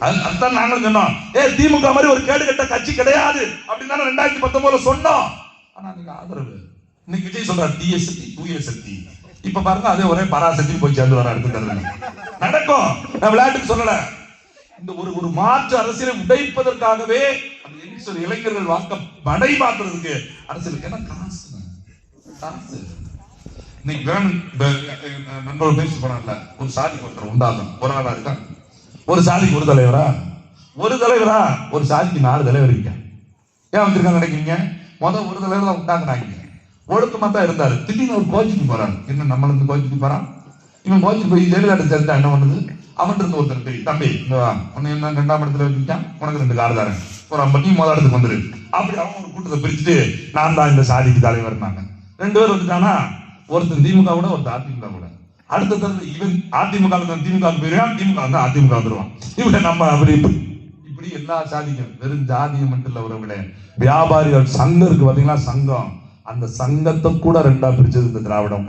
அதுதான் நாங்களும் சொன்னோம். திமுக மாதிரி ஒரு கேடு கட்ட கட்சி கிடையாது அப்படின்னு 2019 சொன்னோம். ஆனா நீங்க ஆதரவு. இன்னைக்கு விஜய் சொல்றாரு தீய சக்தி தூய சக்தி. இப்ப பாருங்க அதே ஒரே பராசக்தி போய் சேர்ந்து வர அடுத்து நடக்கும். நான் விளையாட்டுக்கு சொல்லல. இந்த ஒரு மாற்று அரசியலை உடைப்பதற்காகவே இளைஞர்கள் வாக்க படை பார்க்கறதுக்கு அரசியலுக்கு என்ன காசு. இன்னைக்கு நண்பர்கள் பேசி போனால ஒரு சாதிக்கு ஒருத்தர் உண்டாகும் ஒரு ஆளா இருக்கா, ஒரு சாதிக்கு ஒரு தலைவரா, ஒரு சாதிக்கு 4 தலைவர் இருக்க. ஏன் வந்திருக்காங்க நினைக்கிறீங்க? ஒரு தலைவர் தான் உண்டாக்குனாங்க. ஒழுக்கமா தான் இருந்தாரு. திடீர்னு ஒரு கோச்சிக்கு போறாரு. என்ன நம்மள இருந்து கோச்சிக்கு போறான்? இவன் கோச்சிக்கு போய் ஜெயலலிதா சேர்ந்தா என்ன பண்ணுது? அவன் இருந்து ஒருத்தர் தெரியும், தம்பி உன்னை என்ன 2ஆம் இடத்துல வச்சுட்டான், உனக்கு 2 கார் தரேன், ஒரு 50 முதல் இடத்துக்கு வந்துரு. அப்படி அவங்க ஒரு கூட்டத்தை பிரிச்சுட்டு நான் தான் இந்த சாதிக்கு தலைவர்னாங்க. 2 பேர் வந்துட்டானா, ஒருத்தர் திமுக கூட ஒருத்தர் அதிமுக கூட. அடுத்த தடவை இவன் அதிமுக திமுக போயிருவான், திமுக வந்து அதிமுக வந்துருவான். இவங்க நம்ம அப்படி இப்படி எல்லா சாதிக்கும் வெறும் ஜாதியம் மட்டும் இல்ல உறவுகளே. வியாபாரிகள் சங்கம் இருக்கு பாத்தீங்களா, சங்கம், அந்த சங்கத்தை கூட 2ஆ பிரிச்சது இந்த திராவிடம்.